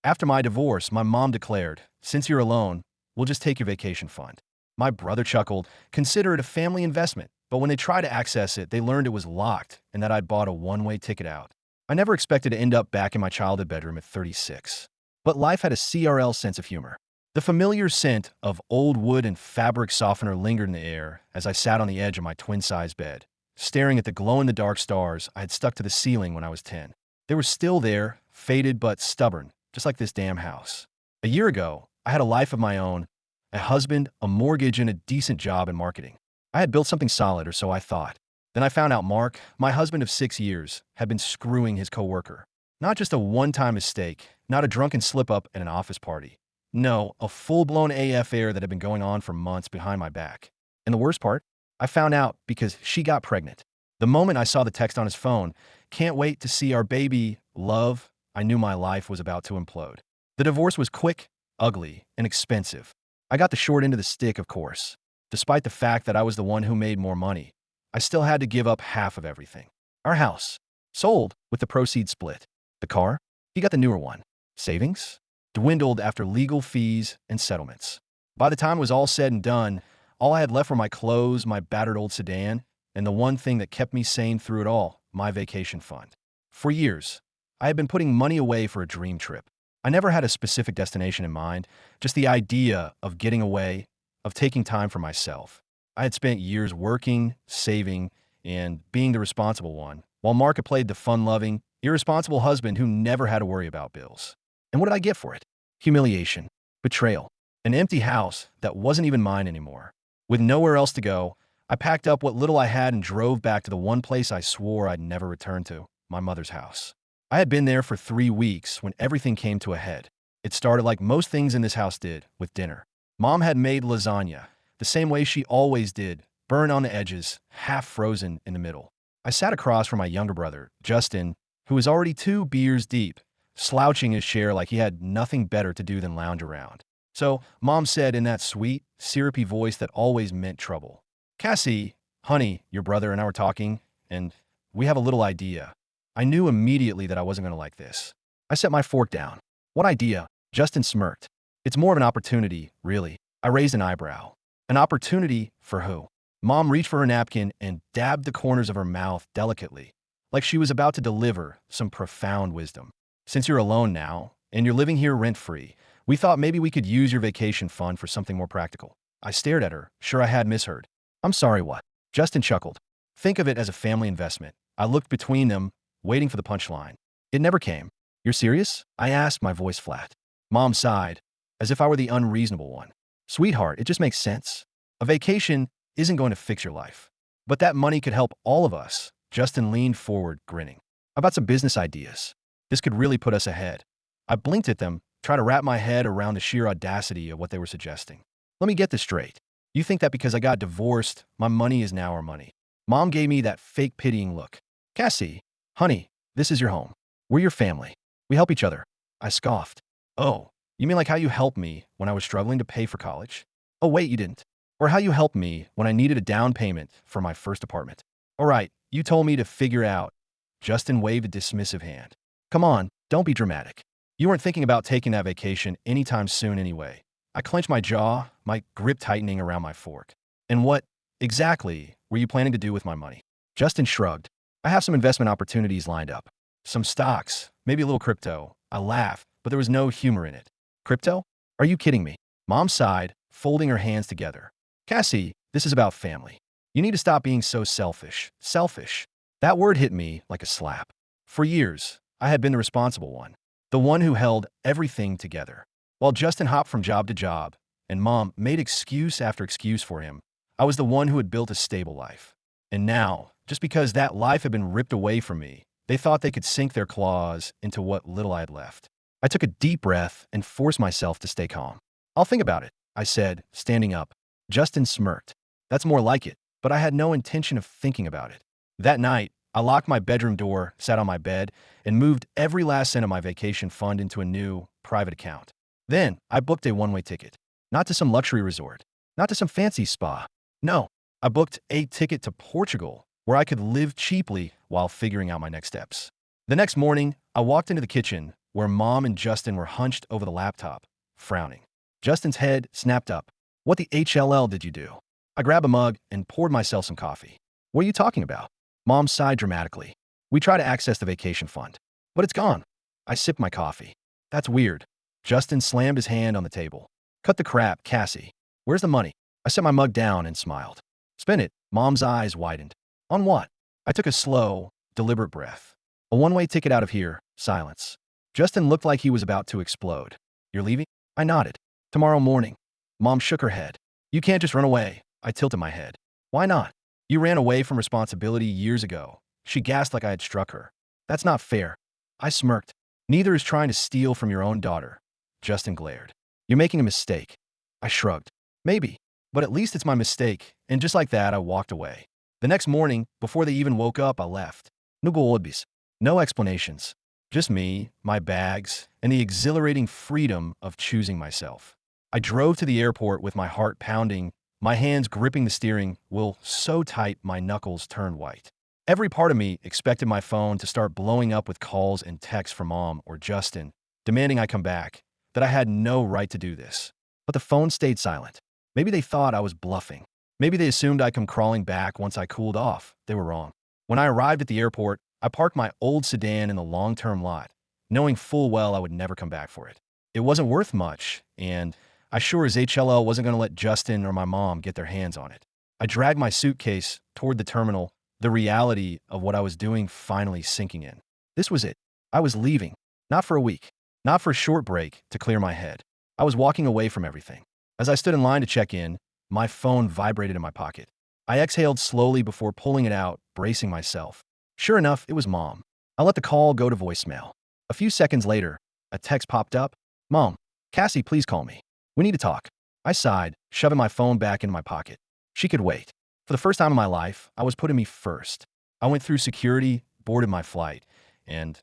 After my divorce, my mom declared, "Since you're alone, we'll just take your vacation fund." My brother chuckled, "Consider it a family investment." But when they tried to access it, they learned it was locked and that I'd bought a one-way ticket out. I never expected to end up back in my childhood bedroom at 36. But life had a CRL sense of humor. The familiar scent of old wood and fabric softener lingered in the air as I sat on the edge of my twin-size bed, staring at the glow-in-the-dark stars I had stuck to the ceiling when I was 10. They were still there, faded but stubborn, just like this damn house. A year ago, I had a life of my own, a husband, a mortgage, and a decent job in marketing. I had built something solid, or so I thought. Then I found out Mark, my husband of 6 years, had been screwing his coworker. Not just a one-time mistake, not a drunken slip-up at an office party. No, a full-blown AF affair that had been going on for months behind my back. And the worst part? I found out because she got pregnant. The moment I saw the text on his phone, "Can't wait to see our baby, love," I knew my life was about to implode. The divorce was quick, ugly, and expensive. I got the short end of the stick, of course. Despite the fact that I was the one who made more money, I still had to give up half of everything. Our house, sold with the proceeds split. The car, he got the newer one. Savings, dwindled after legal fees and settlements. By the time it was all said and done, all I had left were my clothes, my battered old sedan, and the one thing that kept me sane through it all, my vacation fund. For years, I had been putting money away for a dream trip. I never had a specific destination in mind, just the idea of getting away, of taking time for myself. I had spent years working, saving, and being the responsible one, while Mark had played the fun-loving, irresponsible husband who never had to worry about bills. And what did I get for it? Humiliation, betrayal, an empty house that wasn't even mine anymore. With nowhere else to go, I packed up what little I had and drove back to the one place I swore I'd never return to, my mother's house. I had been there for 3 weeks when everything came to a head. It started like most things in this house did, with dinner. Mom had made lasagna, the same way she always did, burned on the edges, half frozen in the middle. I sat across from my younger brother, Justin, who was already 2 beers deep, slouching his chair like he had nothing better to do than lounge around. So, Mom said in that sweet, syrupy voice that always meant trouble, "Cassie, honey, your brother and I were talking, and we have a little idea." I knew immediately that I wasn't going to like this. I set my fork down. "What idea?" Justin smirked. "It's more of an opportunity, really." I raised an eyebrow. An opportunity for who? Mom reached for her napkin and dabbed the corners of her mouth delicately, like she was about to deliver some profound wisdom. "Since you're alone now, and you're living here rent-free, we thought maybe we could use your vacation fund for something more practical." I stared at her, sure I had misheard. "I'm sorry, what?" Justin chuckled. "Think of it as a family investment." I looked between them, waiting for the punchline. It never came. "You're serious?" I asked, my voice flat. Mom sighed, as if I were the unreasonable one. "Sweetheart, it just makes sense. A vacation isn't going to fix your life. But that money could help all of us." Justin leaned forward, grinning. "About some business ideas. This could really put us ahead." I blinked at them, trying to wrap my head around the sheer audacity of what they were suggesting. "Let me get this straight. You think that because I got divorced, my money is now our money?" Mom gave me that fake pitying look. "Cassie, honey, this is your home. We're your family. We help each other." I scoffed. "Oh, you mean like how you helped me when I was struggling to pay for college? Oh, wait, you didn't. Or how you helped me when I needed a down payment for my first apartment. All right, you told me to figure it out." Justin waved a dismissive hand. "Come on, don't be dramatic. You weren't thinking about taking that vacation anytime soon anyway." I clenched my jaw, my grip tightening around my fork. "And what, exactly, were you planning to do with my money?" Justin shrugged. "I have some investment opportunities lined up. Some stocks, maybe a little crypto." I laughed, but there was no humor in it. "Crypto? Are you kidding me?" Mom sighed, folding her hands together. "Cassie, this is about family. You need to stop being so selfish." Selfish. That word hit me like a slap. For years, I had been the responsible one, the one who held everything together. While Justin hopped from job to job, and Mom made excuse after excuse for him, I was the one who had built a stable life. And now, just because that life had been ripped away from me, they thought they could sink their claws into what little I had left. I took a deep breath and forced myself to stay calm. "I'll think about it," I said, standing up. Justin smirked. "That's more like it," but I had no intention of thinking about it. That night, I locked my bedroom door, sat on my bed, and moved every last cent of my vacation fund into a new, private account. Then, I booked a one-way ticket. Not to some luxury resort. Not to some fancy spa. No, I booked a ticket to Portugal, where I could live cheaply while figuring out my next steps. The next morning, I walked into the kitchen, where Mom and Justin were hunched over the laptop, frowning. Justin's head snapped up. What the HLL did you do? I grabbed a mug and poured myself some coffee. What are you talking about? Mom sighed dramatically. We tried to access the vacation fund, but it's gone. I sipped my coffee. That's weird. Justin slammed his hand on the table. Cut the crap, Cassie. Where's the money? I set my mug down and smiled. Spend it. Mom's eyes widened. On what? I took a slow, deliberate breath. A one-way ticket out of here. Silence. Justin looked like he was about to explode. You're leaving? I nodded. Tomorrow morning. Mom shook her head. You can't just run away. I tilted my head. Why not? You ran away from responsibility years ago. She gasped like I had struck her. That's not fair. I smirked. Neither is trying to steal from your own daughter. Justin glared. You're making a mistake. I shrugged. Maybe, but at least it's my mistake, and just like that, I walked away. The next morning, before they even woke up, I left. No goodbyes. No explanations. Just me, my bags, and the exhilarating freedom of choosing myself. I drove to the airport with my heart pounding, my hands gripping the steering wheel so tight my knuckles turned white. Every part of me expected my phone to start blowing up with calls and texts from Mom or Justin, demanding I come back, that I had no right to do this. But the phone stayed silent. Maybe they thought I was bluffing. Maybe they assumed I'd come crawling back once I cooled off. They were wrong. When I arrived at the airport, I parked my old sedan in the long-term lot, knowing full well I would never come back for it. It wasn't worth much, and I sure as HLL wasn't going to let Justin or my mom get their hands on it. I dragged my suitcase toward the terminal, the reality of what I was doing finally sinking in. This was it. I was leaving. Not for a week. Not for a short break to clear my head. I was walking away from everything. As I stood in line to check in, my phone vibrated in my pocket. I exhaled slowly before pulling it out, bracing myself. Sure enough, it was Mom. I let the call go to voicemail. A few seconds later, a text popped up. Mom, Cassie, please call me. We need to talk. I sighed, shoving my phone back in my pocket. She could wait. For the first time in my life, I was putting me first. I went through security, boarded my flight, and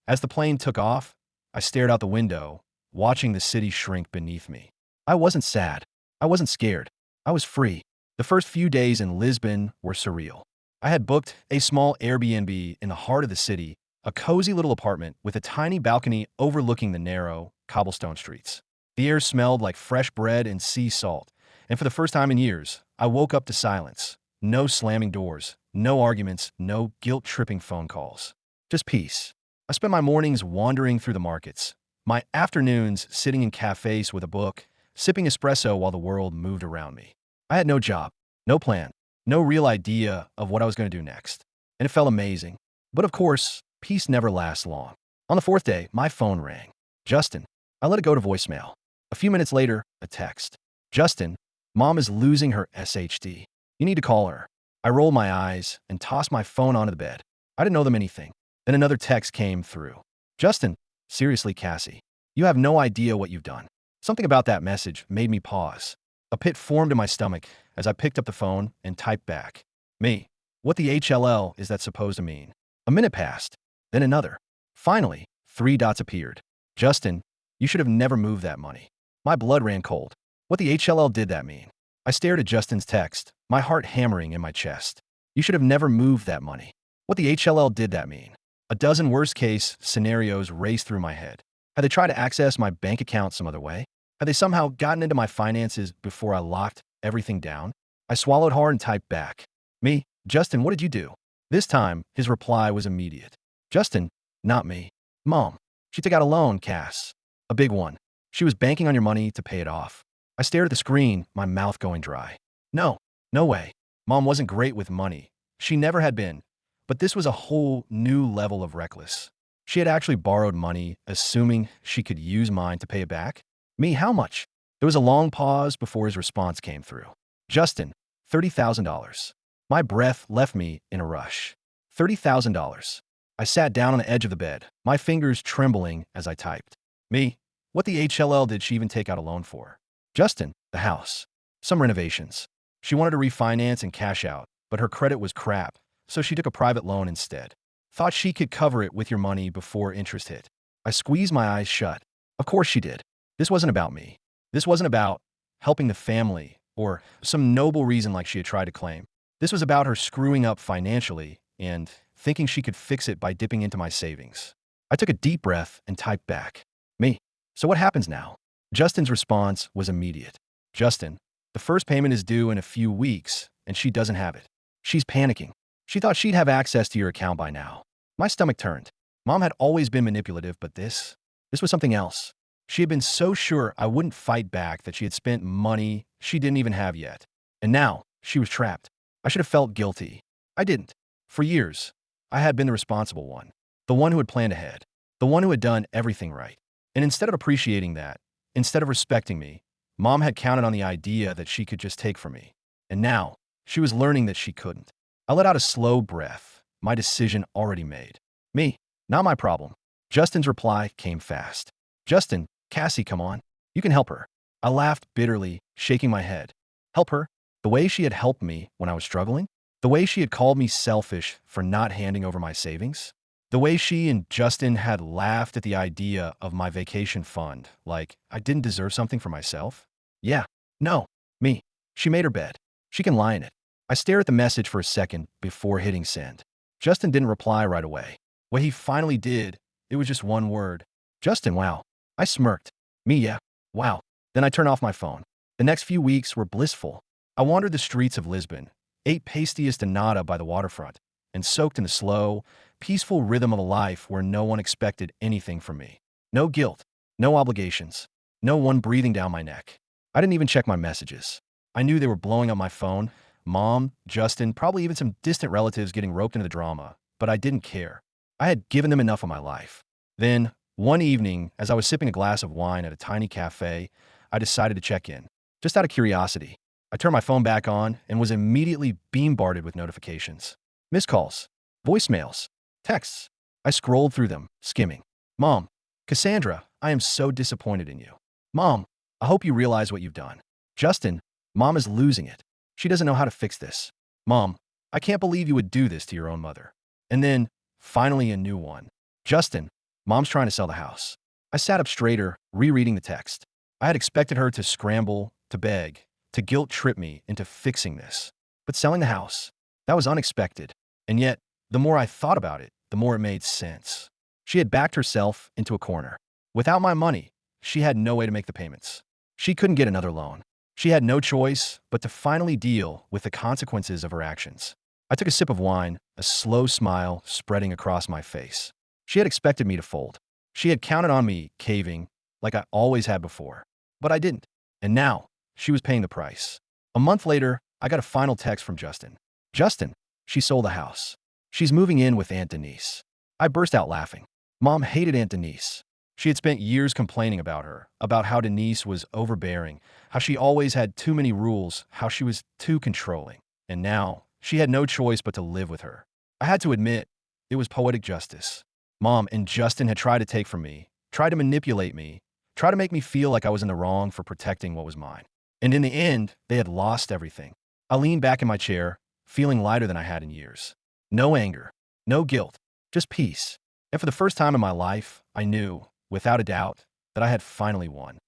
as the plane took off, I stared out the window, watching the city shrink beneath me. I wasn't sad. I wasn't scared. I was free. The first few days in Lisbon were surreal. I had booked a small Airbnb in the heart of the city, a cozy little apartment with a tiny balcony overlooking the narrow, cobblestone streets. The air smelled like fresh bread and sea salt, and for the first time in years, I woke up to silence. No slamming doors, no arguments, no guilt-tripping phone calls. Just peace. I spent my mornings wandering through the markets, my afternoons sitting in cafes with a book, sipping espresso while the world moved around me. I had no job, no plan, no real idea of what I was going to do next, and it felt amazing. But of course, peace never lasts long. On the fourth day, my phone rang. Justin. I let it go to voicemail. A few minutes later, a text. Justin, Mom is losing her SHD. You need to call her. I rolled my eyes and tossed my phone onto the bed. I didn't owe them anything. Then another text came through. Justin, seriously, Cassie, you have no idea what you've done. Something about that message made me pause. A pit formed in my stomach as I picked up the phone and typed back. Me. What the HLL is that supposed to mean? A minute passed. Then another. Finally, 3 dots appeared. Justin, you should have never moved that money. My blood ran cold. What the HLL did that mean? I stared at Justin's text, my heart hammering in my chest. You should have never moved that money. What the HLL did that mean? A dozen worst-case scenarios raced through my head. Had they tried to access my bank account some other way? Had they somehow gotten into my finances before I locked everything down? I swallowed hard and typed back. Me, Justin, what did you do? This time, his reply was immediate. Justin, not me. Mom. She took out a loan, Cass. A big one. She was banking on your money to pay it off. I stared at the screen, my mouth going dry. No, no way. Mom wasn't great with money. She never had been. But this was a whole new level of reckless. She had actually borrowed money, assuming she could use mine to pay it back. Me, how much? There was a long pause before his response came through. Justin, $30,000. My breath left me in a rush. $30,000. I sat down on the edge of the bed, my fingers trembling as I typed. Me, what the HLL did she even take out a loan for? Justin, the house. Some renovations. She wanted to refinance and cash out, but her credit was crap, so she took a private loan instead. Thought she could cover it with your money before interest hit. I squeezed my eyes shut. Of course she did. This wasn't about me. This wasn't about helping the family or some noble reason like she had tried to claim. This was about her screwing up financially and thinking she could fix it by dipping into my savings. I took a deep breath and typed back. Me. So what happens now? Justin's response was immediate. Justin, the first payment is due in a few weeks, and she doesn't have it. She's panicking. She thought she'd have access to your account by now. My stomach turned. Mom had always been manipulative, but this was something else. She had been so sure I wouldn't fight back that she had spent money she didn't even have yet. And now, she was trapped. I should have felt guilty. I didn't. For years, I had been the responsible one, the one who had planned ahead, the one who had done everything right. And instead of appreciating that, instead of respecting me, Mom had counted on the idea that she could just take from me. And now, she was learning that she couldn't. I let out a slow breath, my decision already made. Me, not my problem. Justin's reply came fast. Justin, Cassie, come on. You can help her. I laughed bitterly, shaking my head. Help her? The way she had helped me when I was struggling? The way she had called me selfish for not handing over my savings? The way she and Justin had laughed at the idea of my vacation fund, like I didn't deserve something for myself? Yeah. No. Me. She made her bed. She can lie in it. I stared at the message for a second before hitting send. Justin didn't reply right away. When he finally did, it was just one word. Justin, wow. I smirked. Me, yeah. Wow. Then I turned off my phone. The next few weeks were blissful. I wandered the streets of Lisbon, ate pastillas de nata by the waterfront, and soaked in the slow, peaceful rhythm of a life where no one expected anything from me. No guilt, no obligations, no one breathing down my neck. I didn't even check my messages. I knew they were blowing up my phone. Mom, Justin, probably even some distant relatives getting roped into the drama, but I didn't care. I had given them enough of my life. Then, one evening, as I was sipping a glass of wine at a tiny cafe, I decided to check in, just out of curiosity. I turned my phone back on and was immediately bombarded with notifications. Missed calls, voicemails, texts. I scrolled through them, skimming. Mom, Cassandra, I am so disappointed in you. Mom, I hope you realize what you've done. Justin, Mom is losing it. She doesn't know how to fix this. Mom, I can't believe you would do this to your own mother. And then, finally a new one. Justin, Mom's trying to sell the house. I sat up straighter, rereading the text. I had expected her to scramble, to beg, to guilt trip me into fixing this. But selling the house, that was unexpected. And yet, the more I thought about it, the more it made sense. She had backed herself into a corner. Without my money, she had no way to make the payments. She couldn't get another loan. She had no choice but to finally deal with the consequences of her actions. I took a sip of wine, a slow smile spreading across my face. She had expected me to fold. She had counted on me caving like I always had before. But I didn't. And now, she was paying the price. A month later, I got a final text from Justin. Justin, she sold the house. She's moving in with Aunt Denise. I burst out laughing. Mom hated Aunt Denise. She had spent years complaining about her, about how Denise was overbearing, how she always had too many rules, how she was too controlling. And now, she had no choice but to live with her. I had to admit, it was poetic justice. Mom and Justin had tried to take from me, tried to manipulate me, tried to make me feel like I was in the wrong for protecting what was mine. And in the end, they had lost everything. I leaned back in my chair, feeling lighter than I had in years. No anger, no guilt, just peace. And for the first time in my life, I knew, without a doubt, that I had finally won.